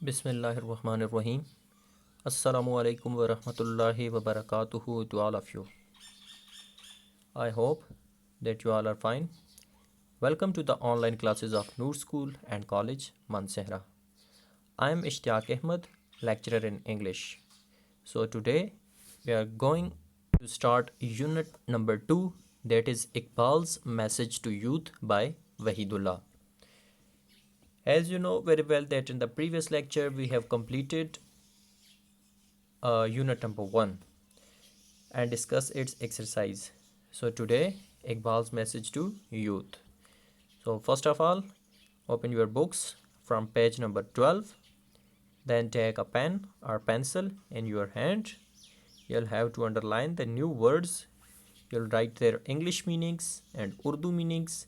Bismillahirrahmanirrahim. Assalamu alaikum wa rahmatullahi wa barakatuhu to all of you. I hope that you all are fine. Welcome to the online classes of Noor School and College, Mansehra. I am Ishtiyaq Ahmed, lecturer in English. So today we are going to start unit number 2, that is Iqbal's Message to Youth by Wahidullah. As you know very well that in the previous lecture we have completed unit number 1 and discuss its exercise. So today Iqbal's message to youth. So first of all, open your books from page number 12. Then take a pen or pencil in your hand. You'll have to underline the new words. You'll write their English meanings and Urdu meanings,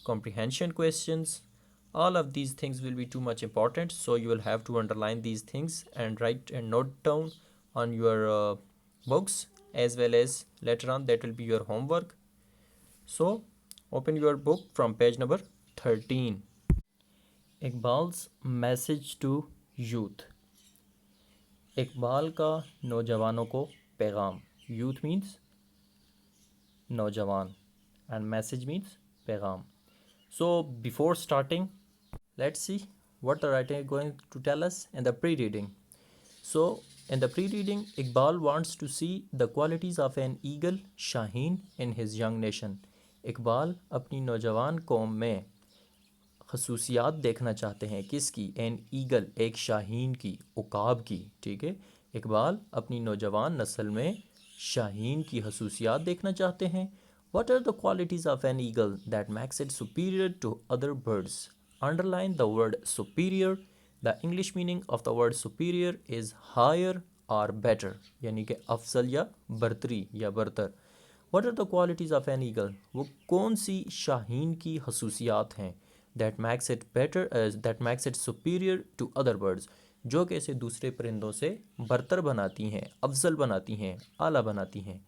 comprehension questions. All of these things will be too much important, so you will have to underline these things and write and note down on your books, as well as later on that will be your homework. So open your book from page number 13. Iqbal's message to youth. Iqbal का नौजवानों को पैगाम. Youth means नौजवान and message means पैगाम. So before starting, let's see what the writer is going to tell us in the pre-reading. So in the pre-reading, Iqbal wants to see the qualities of an eagle Shaheen in his young nation. Iqbal अपनी नौजवान कौम में खसूसियात देखना चाहते हैं. किसकी? An eagle, एक शाहीन की, उकाब की. ठीक है, इकबाल अपनी नौजवान नस्ल में शाहीन की खसूसियात देखना चाहते हैं. What are the qualities of an eagle that makes it superior to other birds? Underline the word superior. The English meaning of the word superior is higher or better, यानी कि अफजल या बरतरी या बरतर. What are the qualities of an eagle? वो कौन सी शाहीन की खसूसियात हैं that makes it better, that makes it superior to other birds, जो कि इसे दूसरे परिंदों से बरतर बनाती हैं, अफजल बनाती हैं, आला बनाती हैं.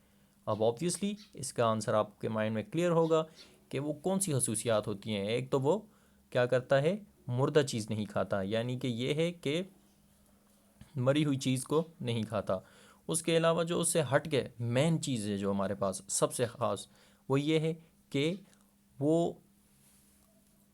अब ऑब्वियसली इसका आंसर आपके माइंड में क्लियर होगा कि वो कौन सी खसूसियात होती हैं. एक तो वो क्या करता है, मुर्दा चीज़ नहीं खाता, यानी कि ये है कि मरी हुई चीज़ को नहीं खाता. उसके अलावा जो उससे हट के मेन चीज़ है जो हमारे पास सबसे ख़ास, वो ये है कि वो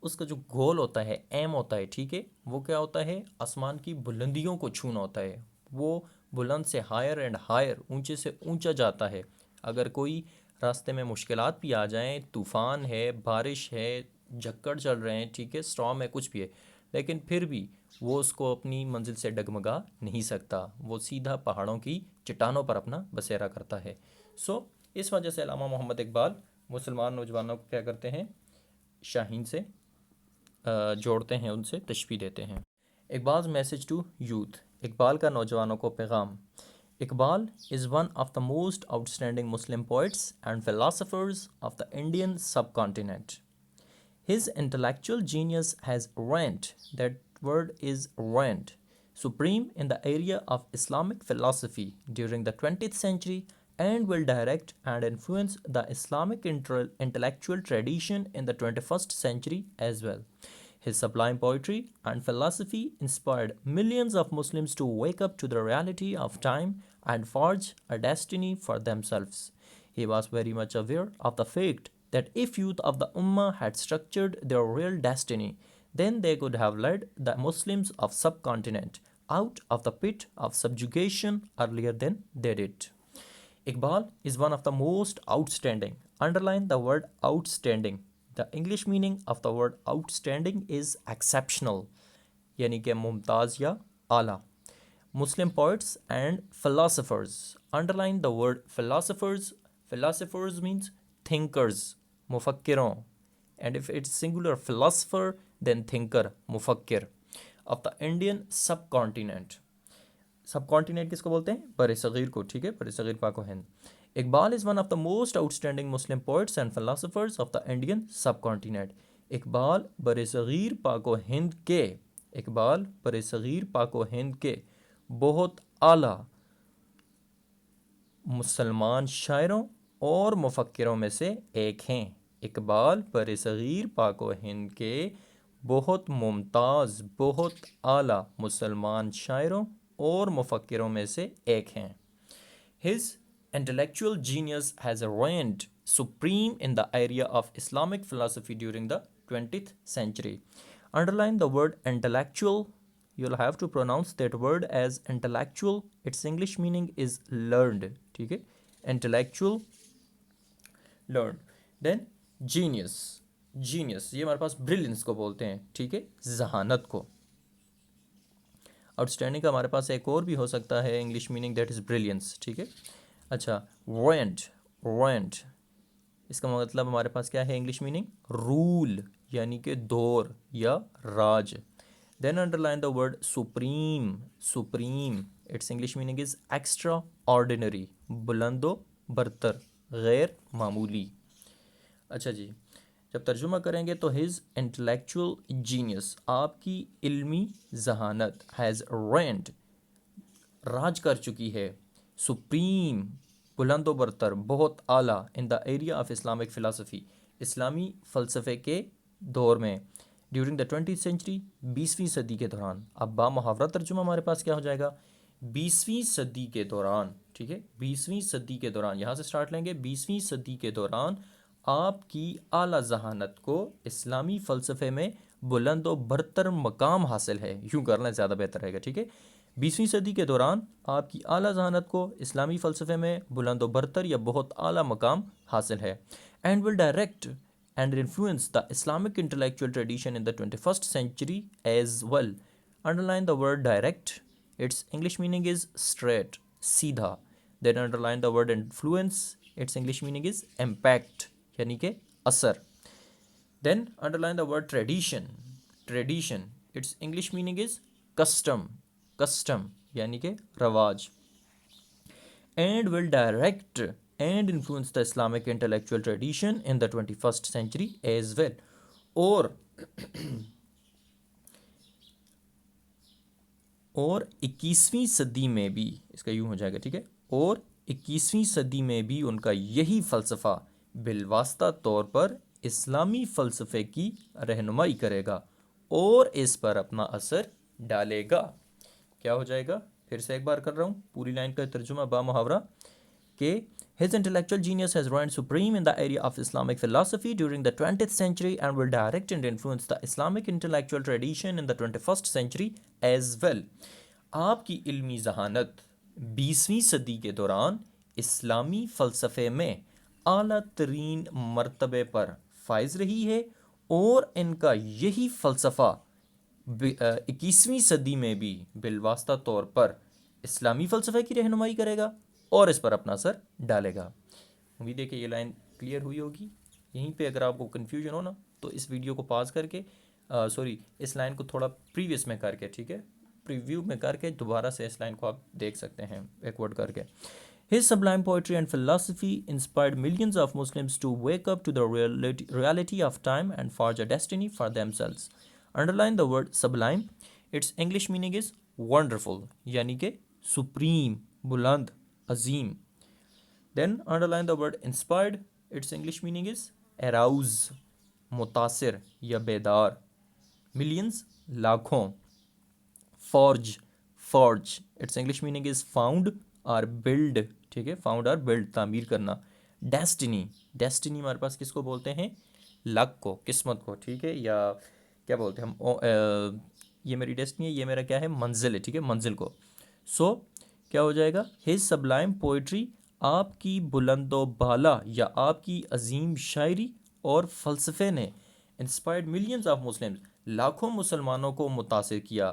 उसका जो गोल होता है, एम होता है, ठीक है, वो क्या होता है, आसमान की बुलंदियों को छूना होता है. वो बुलंद से हायर एंड हायर, ऊंचे से ऊंचा जाता है. अगर कोई रास्ते में मुश्किलात भी आ जाएं, तूफ़ान है, बारिश है, झक्कड़ चल रहे हैं, ठीक है, स्टॉर्म है, कुछ भी है, लेकिन फिर भी वो उसको अपनी मंजिल से डगमगा नहीं सकता. वो सीधा पहाड़ों की चट्टानों पर अपना बसेरा करता है. सो इस वजह से अल्लामा मोहम्मद इकबाल मुसलमान नौजवानों को क्या करते हैं, शाहीन से जोड़ते हैं, उनसे तशबीह देते हैं. Iqbal message to youth. Iqbal का नौजवानों को पैगाम. Iqbal is one of the most outstanding Muslim poets and philosophers of the Indian subcontinent. His intellectual genius has reigned, that word is reigned, supreme in the area of Islamic philosophy during the 20th century and will direct and influence the Islamic intellectual tradition in the 21st century as well. His sublime poetry and philosophy inspired millions of Muslims to wake up to the reality of time and forge a destiny for themselves. He was very much aware of the fact that if youth of the Ummah had structured their real destiny, then they could have led the Muslims of subcontinent out of the pit of subjugation earlier than they did. Iqbal is one of the most outstanding. Underline the word outstanding. The English meaning of the word outstanding is exceptional, यानी कि मुमताज़ या आला. Muslim poets and philosophers. Underline the word philosophers. Philosophers means thinkers, मुफक्किरों. And if it's singular philosopher, then thinker, मुफक्किर. Of the Indian subcontinent. सब continent किसको बोलते हैं, बर सग़ीर को. ठीक है, बर सग़ीर पाक Hind. Iqbal is one of the most outstanding Muslim poets and philosophers of the Indian सब कॉन्टिनेंट. इकबाल बर सग़ीर पाक हिंद के, इकबाल बर सग़ीर पाक हिंद के बहुत आला मुसलमान शायरों और मुफक्किरों में से एक हैं. इकबाल बर सग़ीर पाक हिंद के बहुत मुमताज़, बहुत आला मुसलमान शायरों और मुफक्किरों में से एक हैं। His intellectual genius has reigned supreme in the area of Islamic philosophy during the 20th century. Underline the word intellectual. You'll have to pronounce that word as intellectual. Its English meaning is learned. ठीक है, intellectual, learned. Then genius. Genius ये हमारे पास brilliance को बोलते हैं, ठीक है, जहानत को। आउटस्टैंडिंग का हमारे पास एक और भी हो सकता है English meaning, that is brilliance, ठीक है। अच्छा, रेंट, रेंट इसका मतलब हमारे पास क्या है इंग्लिश मीनिंग, रूल यानी कि दौर या राज। Then underline the word supreme, supreme its English meaning is extra ordinary, बुलंदो बरतर, गैर मामूली। अच्छा जी, जब तर्जुमा करेंगे तो हिज इंटेलेक्चुअल जीनियस, आपकी इल्मी जहानत, हैज़ रेंट राज कर चुकी है, सुप्रीम बुलंदो बरतर, बहुत आला, in the area of Islamic philosophy इस्लामी फ़लसफ़े के दौर में, ड्यूरिंग द 20th सेंचुरी 20वीं सदी के दौरान। अब बा मुहावरा तर्जुमा हमारे पास क्या हो जाएगा, 20वीं सदी के दौरान, ठीक है, 20वीं सदी के दौरान, यहाँ से स्टार्ट लेंगे, 20वीं सदी के दौरान आपकी आला जहानत को इस्लामी फ़लसफ़े में बुलंद व बरतर मकाम हासिल है, यूँ करना ज़्यादा बेहतर रहेगा, ठीक है। 20वीं सदी के दौरान आपकी आला जहानत को इस्लामी फ़लसफ़े में बुलंद व बरतर या बहुत आला मकाम हासिल है, and will direct and influence the Islamic intellectual tradition in the 21st century as well. Underline the word direct. Its English meaning is straight, सीधा. Then underline the word influence. Its English meaning is impact, यानी कि असर. Then underline the word tradition. Tradition. Its English meaning is custom, custom यानी कि रवाज. And will direct and influence the Islamic intellectual tradition in the 21st century as well. और 21वीं सदी में भी, इसका यूँ हो जाएगा, ठीक है, और 21वीं सदी में भी उनका यही फ़लसफ़ा बिलवास्ता तौर पर इस्लामी फ़लसफ़े की रहनुमाई करेगा और इस पर अपना असर डालेगा। क्या हो जाएगा, फिर से एक बार कर रहा हूँ, पूरी लाइन का तर्जुमा बा मुहावरा कि his intellectual genius has reigned supreme in the area of Islamic philosophy during the 20th century and will direct and influence the Islamic intellectual tradition in the 21st century as well. आपकी इल्मी जहानत 20वीं सदी के दौरान इस्लामी फ़लसफ़े में आला तरीन मर्तबे पर फाइज रही है और इनका यही फ़लसफ़ा 21वीं सदी में भी बिलवास्ता तौर पर इस्लामी फ़लसफ़े की रहनुमाई करेगा और इस पर अपना असर डालेगा। उम्मीद है कि ये लाइन क्लियर हुई होगी। यहीं पे अगर आपको कन्फ्यूजन हो ना तो इस वीडियो को पॉज करके इस लाइन को थोड़ा प्रीवियस में करके, ठीक है, प्रीव्यू में करके दोबारा से इस लाइन को आप देख सकते हैं बैकवर्ड करके। His sublime poetry and philosophy inspired millions of Muslims to wake up to the reality of time and forge a destiny for themselves. Underline the word sublime. Its English meaning is wonderful, यानी कि supreme, बुलंद, अजीम. Then underline the word inspired. Its English meaning is arouse, मुतासिर या बेदार. Millions, लाखों. Forge, forge. Its English meaning is found or build. ठीक है, found और बिल्ड, तामीर करना. डेस्टिनी, डेस्टिनी हमारे पास किसको बोलते हैं, लक को, किस्मत को, ठीक है, या क्या बोलते हैं हम, ये मेरी डेस्टिनी है, ये मेरा क्या है, मंजिल है, ठीक है, मंजिल को. सो क्या हो जाएगा, हिज सबलाइम पोइट्री, आपकी बुलंदो बाला या आपकी अजीम शायरी और फ़लसफ़े ने इंस्पायर्ड मिलियंस ऑफ मुस्लिम्स, लाखों मुसलमानों को मुतासिर किया.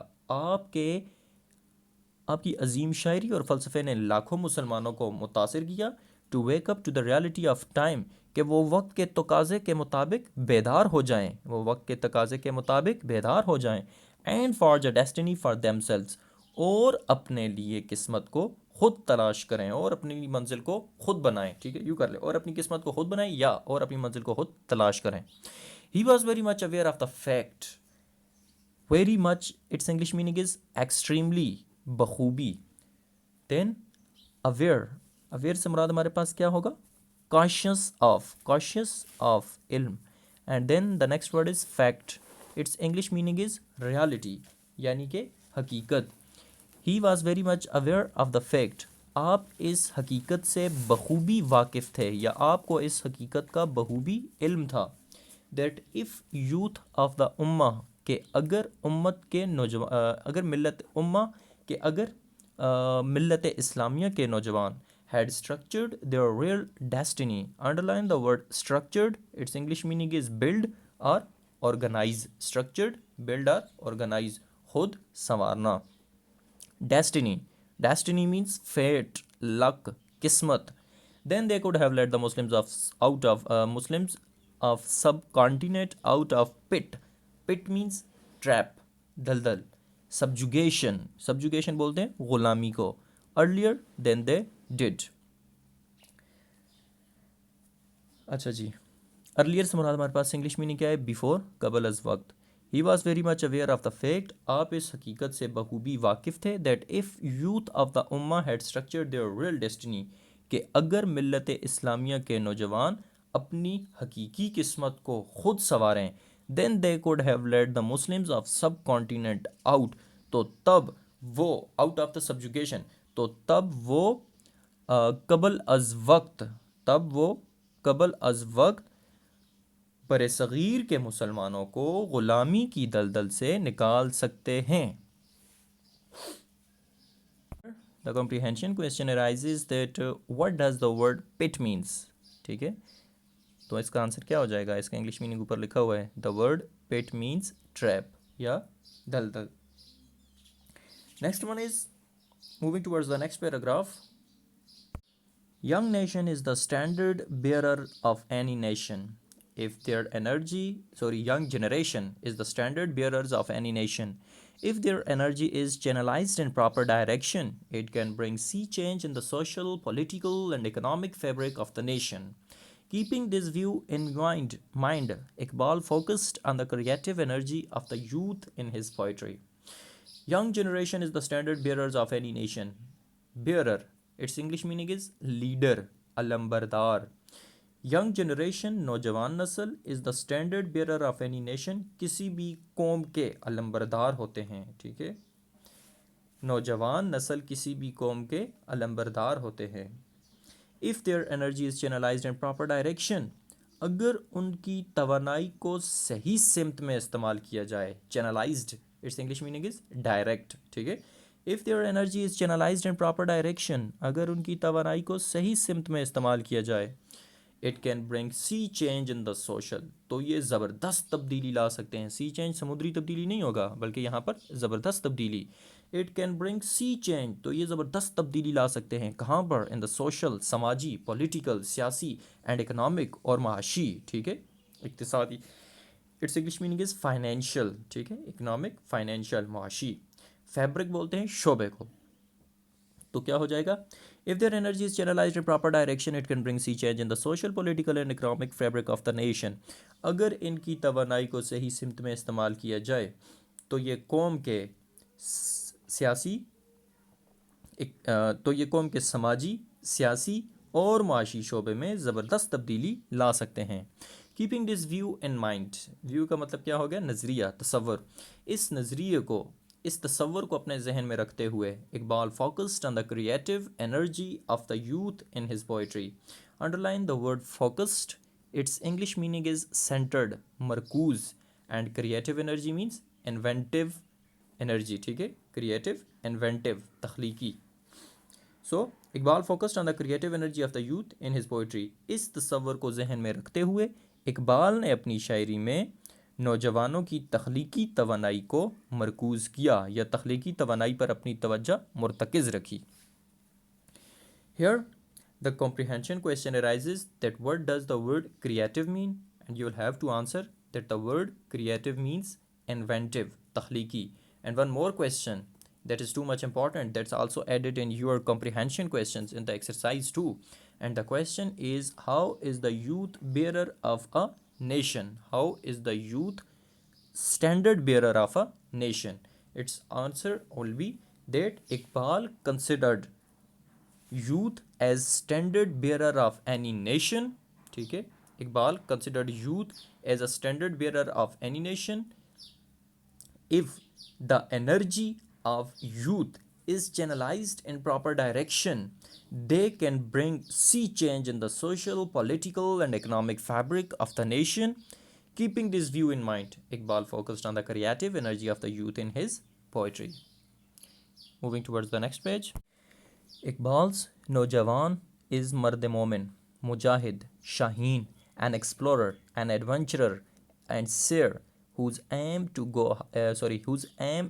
आपकी अजीम शायरी और फ़लसफ़े ने लाखों मुसलमानों को मुतासिर किया to wake up to the reality of time, कि वो वक्त के तकाज़े के मुताबिक बेदार हो जाएं, वो वक्त के तकाज़े के मुताबिक बेदार हो जाएं. And for a destiny for themselves, और अपने लिए किस्मत को खुद तलाश करें और अपनी मंजिल को खुद बनाएं, ठीक है, यूँ कर ले, और अपनी किस्मत को खुद बनाएं या और अपनी मंजिल को खुद तलाश करें. He was very much aware of the fact. Very much, it's English meaning is extremely, बखूबी. देन अवेयर, अवेयर से मुराद हमारे पास क्या होगा, कॉशियस ऑफ, कॉशियस ऑफ इल्म. And then the next word is fact. It's English meaning is reality, यानी कि हकीकत। He was very much aware of the fact, आप इस हकीकत से बखूबी वाकिफ़ थे या आपको इस हकीकत का बखूबी इल्म था, that if youth of the उम्मा, के अगर उम्मत के नौजवान, अगर मिल्लत उम्मा के अगर मिल्लत इस्लामिया के नौजवान had structured their real destiny. Underline the word structured. Its English meaning is build or organize. Structured, build or organize. खुद संवारना. Destiny. Destiny means fate, luck, kismat. Then they could have led the Muslims of subcontinent out of pit. Pit means trap, दलदल. Subjugation. Subjugation बोलते हैं गुलामी को. Earlier than they did. अच्छा जी, earlier से मुराद हमारे पास इंग्लिश मीनिंग क्या है? बिफोर, कबल अज वक्त. ही was very much aware of the fact, आप इस हकीकत से बखूबी वाकिफ़ थे, that if youth of the Umma had structured there real destiny, कि अगर मिल्लत इस्लामिया के नौजवान अपनी हकीकी किस्मत को खुद संवारें, then they could have led the Muslims of subcontinent out, तो तब वो आउट ऑफ द सब्जुगेशन, तो तब वो कबल अज वक्त, तब वो कबल अज वक्त बरसगीर के मुसलमानों को ग़ुलामी की दलदल से निकाल सकते हैं. The comprehension question arises that what does the word pit means. ठीक है, तो इसका आंसर क्या हो जाएगा? इसका इंग्लिश मीनिंग ऊपर लिखा हुआ है. The word pit means trap या दलदल. Next one is moving towards the next paragraph. Young nation is the standard bearer of any nation. Young generation is the standard bearers of any nation. If their energy is channelized in proper direction, it can bring sea change in the social, political, and economic fabric of the nation. Keeping this view in mind, Iqbal focused on the creative energy of the youth in his poetry. Young generation is the standard bearers of any nation. Bearer, its English meaning is leader, अलंबरदार. Young generation, नौजवान नस्ल, is the standard bearer of any nation, किसी भी कौम के अलंबरदार होते हैं. ठीक है, नौजवान नस्ल किसी भी कौम के अलंबरदार होते हैं. If there energy is channelised in proper direction, अगर उनकी तवानाई को सही सिमत में इस्तेमाल किया जाए. Channelised, it's English meaning is direct. ठीक है, if there energy is channelised in proper direction, अगर उनकी तवानाई को सही सिमत में इस्तेमाल किया जाए. It can bring sea change in the social, तो ये ज़बरदस्त तब्दीली ला सकते हैं. सी चेंज समुद्री तब्दीली नहीं होगा, बल्कि यहाँ पर ज़बरदस्त तब्दीली. It can bring sea change, तो ये ज़बरदस्त तब्दीली ला सकते हैं. कहाँ पर? इन द सोशल, समाजी, पॉलिटिकल, सियासी, एंड इकनॉमिक, और माशी. ठीक है, इक्तिसादी. Its English meaning is financial. ठीक है, इकनॉमिक, फाइनेंशियल, माशी. फैब्रिक बोलते हैं शोबे को. तो क्या हो जाएगा? If there energy is channelised in proper direction, it can bring sea change in the social, political, and economic fabric of the nation. अगर इनकी तवानाई को सही सिमत में इस्तेमाल किया जाए, तो ये कौम के सियासी, तो ये कौम के समाजी, सियासी और माशी शोबे में ज़बरदस्त तब्दीली ला सकते हैं. Keeping this view in mind, view का मतलब क्या हो गया? नज़रिया, तसव्वुर. इस नज़रिए को, इस तसव्वुर को अपने जहन में रखते हुए Iqbal focused on the creative energy of the youth in his poetry. Underline the word focused. Its English meaning is centred, मरकूज, and creative energy means inventive energy. ठीक है, क्रिएटिव, इन्वेंटिव, तख्लीकी. So Iqbal focused on the creative energy of the youth in his poetry. इस तसव्वुर को जहन में रखते हुए इकबाल ने अपनी शायरी में नौजवानों की तख्लीकी तवानाई को मरकूज़ किया या तख्लीकी तवानाई पर अपनी तवज्जो मुर्तकिज़ रखी. Here the comprehension question arises that what does the word creative mean, and you will have to answer that the word creative means inventive, तख्लीकी. And one more question that is too much important, that's also added in your comprehension questions in the exercise 2, and the question is, how is the youth bearer of a nation? How is the youth standard bearer of a nation? Its answer will be that Iqbal considered youth as standard bearer of any nation. ठीक है, Iqbal considered youth as a standard bearer of any nation. If the energy of youth is channelized in proper direction, they can bring sea change in the social, political, and economic fabric of the nation. Keeping this view in mind, Iqbal focused on the creative energy of the youth in his poetry. Moving towards the next page. Iqbal's Nojawan is Mard Momin, Mujahid, Shaheen, an explorer, an adventurer, and seer whose aim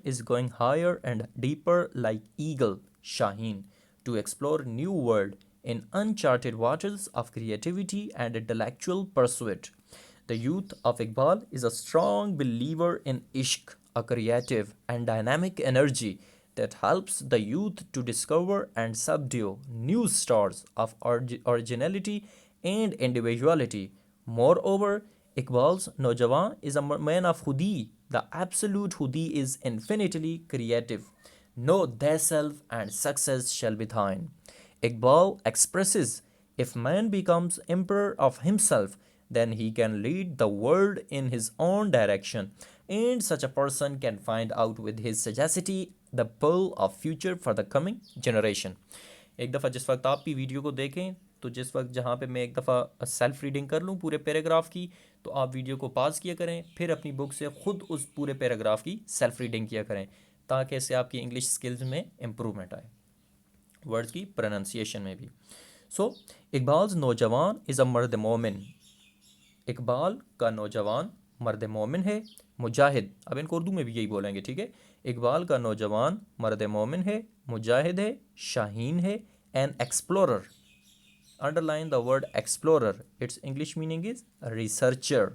is going higher and deeper like eagle, Shaheen, to explore new world in uncharted waters of creativity and intellectual pursuit. The youth of Iqbal is a strong believer in ishq, a creative and dynamic energy that helps the youth to discover and subdue new stars of originality and individuality. Moreover, Iqbal's Nojawan is a man of Hudi. The absolute Hudi is infinitely creative. Know thyself and success shall be thine. Iqbal expresses, if man becomes emperor of himself, then he can lead the world in his own direction, and such a person can find out with his sagacity the pearl of future for the coming generation. एक दफ़ा जिस वक्त आप भी video को देखें तो जिस वक्त जहाँ पे मैं एक दफ़ा सेल्फ रीडिंग कर लूँ पूरे पैराग्राफ की, तो आप वीडियो को पॉज किया करें, फिर अपनी बुक से ख़ुद उस पूरे पैराग्राफ की सेल्फ रीडिंग किया करें, ताकि इससे आपकी इंग्लिश स्किल्स में इम्प्रूवमेंट आए, वर्ड्स की प्रोनाउंसिएशन में भी. सो इकबाल्स नौजवान इज़ अ मर्द मोमिन. इकबाल का नौजवान मर्द मोमिन है. मुजाहिद, अब इनको उर्दू में भी यही बोलेंगे, ठीक है. इकबाल का नौजवान मर्द मोमिन है, मुजाहिद है, शाहीन है, an explorer. Underline the word explorer. Its English meaning is researcher,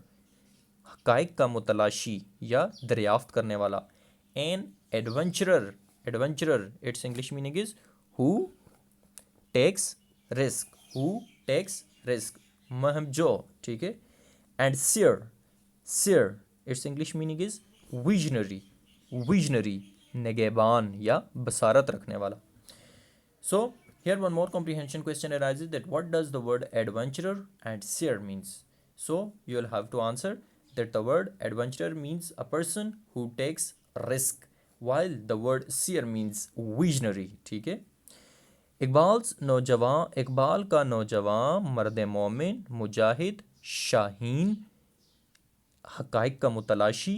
हकाइक का मुतलाशी या दरियाफ्त करने वाला. An adventurer. Adventurer, its English meaning is who takes risk. Who takes risk, महमजो, ठीक है. And seer. Seer, its English meaning is visionary. Visionary, निगहबान या बसारत रखने वाला. So here one more comprehension question arises, that what does the word adventurer and seer means? So you will have to answer that the word adventurer means a person who takes risk, while the word seer means visionary. ठीक है. इकबाल का नौजवान मर्द मोमिन, मुजाहिद, शाहीन, हकाइक का मुतलाशी,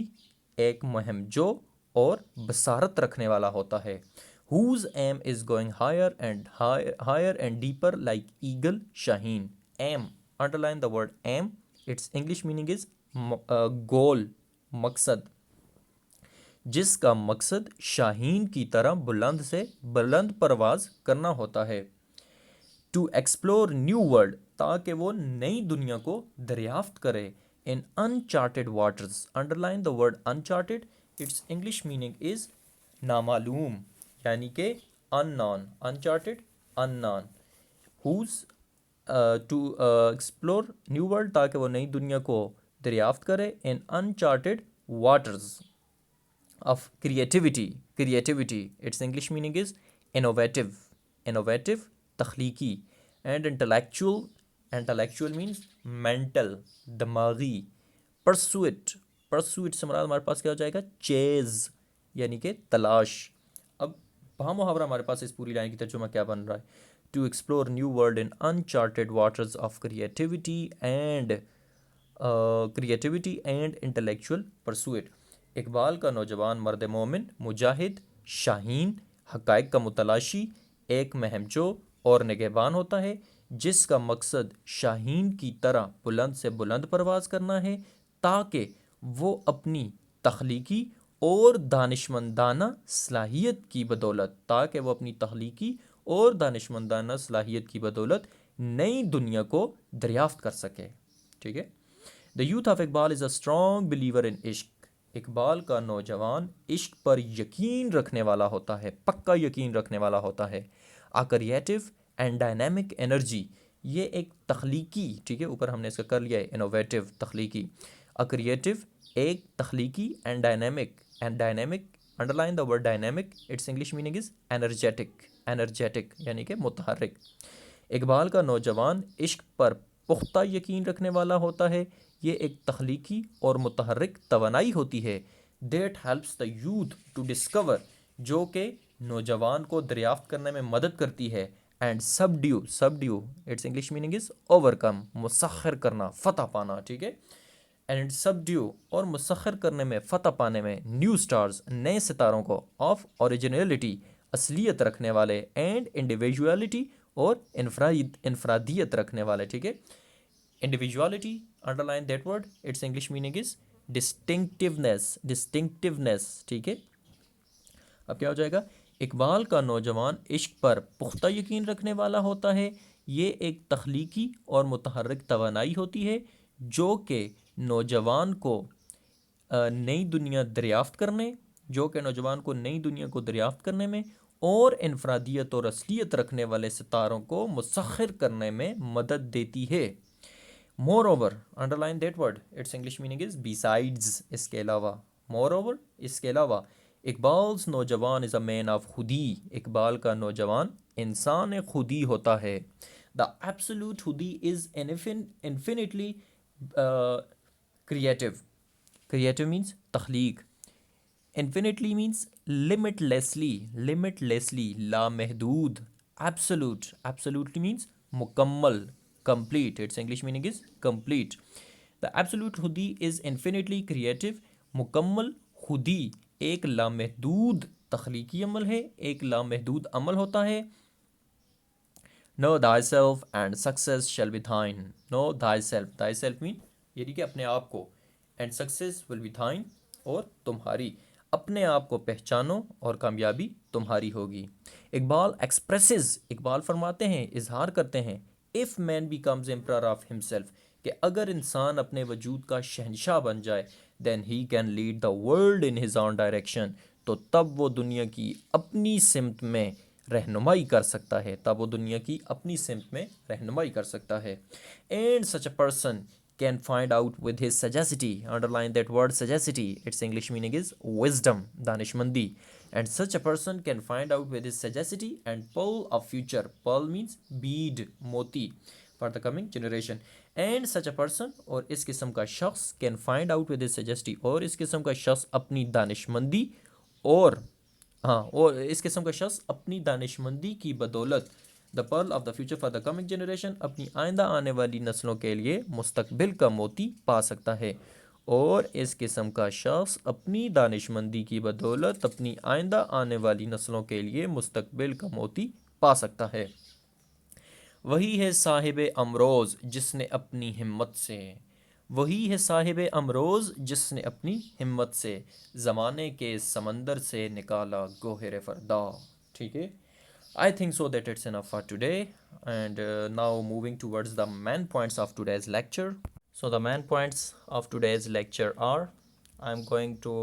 एक मुहिमजो और बसारत रखने वाला होता है. Whose aim is going higher and deeper like eagle, Shaheen. Aim, underline the word aim. Its English meaning is goal, मकसद. जिसका मकसद शाहीन की तरह बुलंद से बुलंद परवाज करना होता है. To explore new world, ताकि वो नई दुनिया को दरियाफ्त करे. In uncharted waters, underline the word uncharted. Its English meaning is नामालूम, यानी कि unknown. Uncharted, unknown. Whose to explore new world, ताकि वो नई दुनिया को दरियाफ्त करे. In uncharted waters of creativity. Creativity, its English meaning is innovative. Innovative, तख्लीकी. And intellectual. Intellectual means mental, दिमागी. Pursuit. Pursuit से मुराद हमारे पास क्या हो जाएगा? चेज, यानी कि तलाश. अब मुहावरा हमारे पास इस पूरी लाइन की तर्जुमा क्या बन रहा है? To explore new world in uncharted waters of creativity and intellectual pursuit. Iqbal का नौजवान मर्द मोमिन, मुजाहिद, शाहीन, हकाइक का मुतलाशी, एक महमजो और निगहबान होता है, जिसका मकसद शाहीन की तरह बुलंद से बुलंद परवाज़ करना है, ताकि वो अपनी तख्लीकी और दानिशमंदाना सलाहियत की बदौलत नई दुनिया को दरियाफ्त कर सके. ठीक है. The youth of Iqbal is a strong believer in इश्क. इकबाल का नौजवान इश्क पर यकीन रखने वाला होता है, पक्का यकीन रखने वाला होता है. आ क्रिएटिव एंड डायनेमिक एनर्जी, ये एक तख्लीकी, ठीक है, ऊपर हमने इसका कर लिया है इनोवेटिव, तख्लीकी. आ क्रिएटिव, एक तख्लीकी, and dynamic. Underline the word dynamic. Its English meaning is energetic, यानी कि मुतहर्रिक. इकबाल का नौजवान इश्क पर पुख्ता यकीन रखने वाला होता है. ये एक तख्लीकी और मुतहर्रिक तवानाई होती है that helps the youth to discover, जो कि नौजवान को दरियाफ्त करने में मदद करती है, and subdue its English meaning is overcome, मुसख्खर करना, फतह पाना, ठीक है। एंड सबड्यू और मुसख्खर करने में, फतह पाने में, न्यू स्टार्स नए सितारों को, ऑफ ओरिजिनलिटी असलियत रखने वाले, एंड इंडिविजुअलिटी और इनफरादियत रखने वाले, ठीक है। Individuality, underline that word, it's English meaning is distinctiveness, ठीक है। अब क्या हो जाएगा, इकबाल का नौजवान इश्क पर पुख्ता यकीन रखने वाला होता है। ये एक तख्लीकी और मुतहर्रिक तवानाई होती है जो कि नौजवान को नई दुनिया दरियाफ्त करने, में और इनफरादियत और असलियत रखने वाले सितारों को मुसख्खर करने में मदद देती है। More over, underline that word, it's English meaning is besides, इसके अलावा, मोर ओवर, इसके अलावा, इकबाल्स नौजवान इज़ अ मैन ऑफ खुदी, इकबाल का नौजवान इंसान खुदी होता है। द एब्सोल्यूट खुदी इज़ इन्फिनिटली क्रिएटिव मीन्स तख्लीक, इन्फिनिटली मीन्स लिमिटलेसली, लामहदूद, एब्सोल्यूटली मीन्स मुकम्मल, complete, its English meaning is complete. The absolute खुदी इज़ इन्फिनिटली क्रिएटिव, मुकम्मल खुदी एक लामहदूद तख्लीकी अमल है, एक लामहदूद अमल होता है। No thy self and success shall be थाइन, no thy self mean यानी कि अपने आप को, एंड सक्सेस विल बी थाइन और तुम्हारी, अपने आप को पहचानो और कामयाबी तुम्हारी होगी। इकबाल फरमाते हैं, इजहार करते हैं, if man becomes emperor of himself, कि अगर इंसान अपने वजूद का शहंशाह बन जाए, then he can lead the world in his own direction, तो तब वो दुनिया की अपनी सिमत में रहनुमाई कर सकता है, and such a person can find out with his sagacity, underline that word sagacity, its English meaning is wisdom, danishmandi, and such a person can find out with his sagacity and pull a future, pearl means bead, moti, for the coming generation, and such a person और इस किस्म का शख्स can find out with his sagacity, और इस किस्म का शख्स अपनी दानिशमंदी और इस किस्म का शख्स अपनी दानिशमंदी की बदौलत the pearl of the future for the coming generation, अपनी आइंदा आने वाली नस्लों के लिए मुस्तकबिल का मोती पा सकता है, और इस किस्म का शख्स अपनी दानिशमंदी की बदौलत अपनी आइंदा आने वाली नस्लों के लिए मुस्तकबिल का मोती पा सकता है। वही है साहिब अमरोज़ जिसने अपनी हिम्मत से ज़माने के समंदर से निकाला गोहर फरदा, ठीक है। I think so that it's enough for today, and now moving towards the main points of today's lecture. So the main points of today's lecture are, I'm going to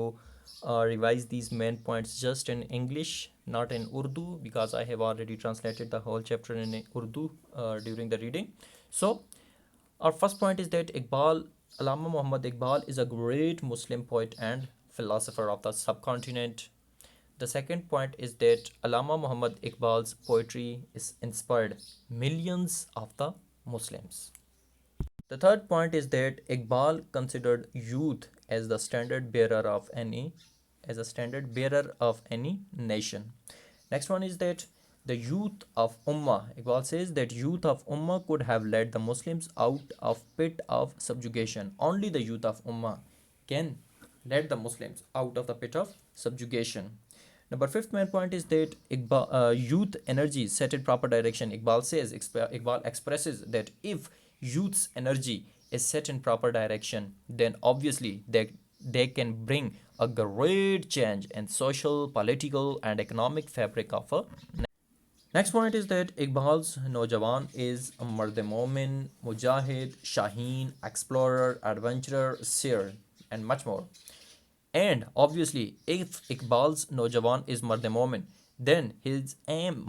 revise these main points just in English, not in Urdu, because I have already translated the whole chapter in Urdu during the reading. So our first point is that Allama Muhammad Iqbal is a great Muslim poet and philosopher of the subcontinent. The second point is that Allama Muhammad Iqbal's poetry is inspired millions of the Muslims. The third point is that Iqbal considered youth as the standard bearer of any nation. Next one is that the youth of Ummah, Iqbal says that youth of Ummah could have led the Muslims out of pit of subjugation. Only the youth of Ummah can lead the Muslims out of the pit of subjugation. Number fifth main point is that youth energy set in proper direction. Iqbal expresses that if youth's energy is set in proper direction, then obviously they can bring a great change in social, political, and economic fabric of a nation. Next point is that Iqbal's Nojawan is a Mard-e-Momin, Mujahid, Shaheen, Explorer, Adventurer, Seer, and much more. And obviously, if Iqbal's Nojawan is Mard-e-Momin, then his aim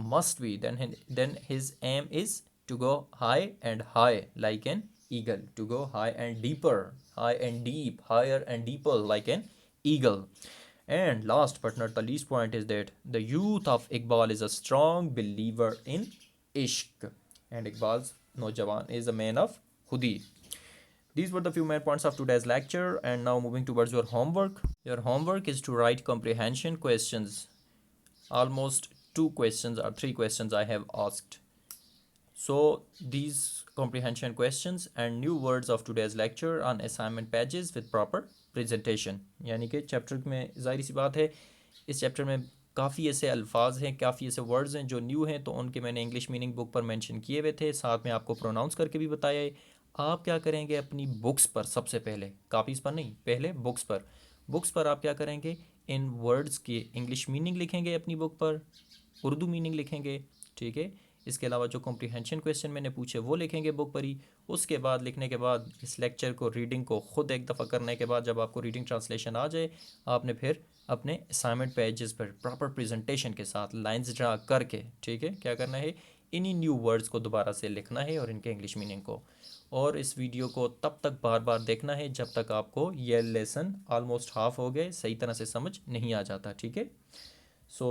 is to go high and high like an eagle, to go high and deeper, high and deep, higher and deeper like an eagle. And last but not the least point is that the youth of Iqbal is a strong believer in Ishq, and Iqbal's Nojawan is a man of Khudi. These were the few main points of today's lecture, and now moving towards your homework. Your homework is to write comprehension questions. Almost 2 questions or 3 questions I have asked. So these comprehension questions and new words of today's lecture on assignment pages with proper presentation. यानी कि chapter में ज़ाहिर सी बात है इस chapter में काफ़ी ऐसे अल्फाज हैं, काफ़ी ऐसे वर्ड्स हैं जो न्यू हैं, तो उनके मैंने इंग्लिश मीनिंग बुक पर मेंशन किए हुए थे, साथ में आपको प्रोनाउंस करके भी बताया है। आप क्या करेंगे अपनी बुक्स पर, सबसे पहले कापीज़ पर नहीं, पहले बुक्स पर आप क्या करेंगे, इन वर्ड्स के इंग्लिश मीनिंग लिखेंगे अपनी बुक पर, उर्दू मीनिंग लिखेंगे, ठीक है। इसके अलावा जो कॉम्प्रीहेंशन क्वेश्चन मैंने पूछे वो लिखेंगे बुक पर ही। उसके बाद लिखने के बाद इस लेक्चर को, रीडिंग को ख़ुद एक दफ़ा करने के बाद जब आपको रीडिंग ट्रांसलेशन आ जाए, आपने फिर अपने असाइनमेंट पेजेस पर प्रॉपर प्रेजेंटेशन के साथ लाइंस ड्रा करके, ठीक है, क्या करना है, इन्हीं न्यू वर्ड्स को दोबारा से लिखना है और इनके इंग्लिश मीनिंग को। और इस वीडियो को तब तक बार बार देखना है जब तक आपको यह लेसन ऑलमोस्ट हाफ हो गए सही तरह से समझ नहीं आ जाता, ठीक है। So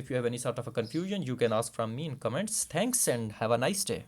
if you have any sort of a confusion, you can ask from me in comments. Thanks and have a nice day.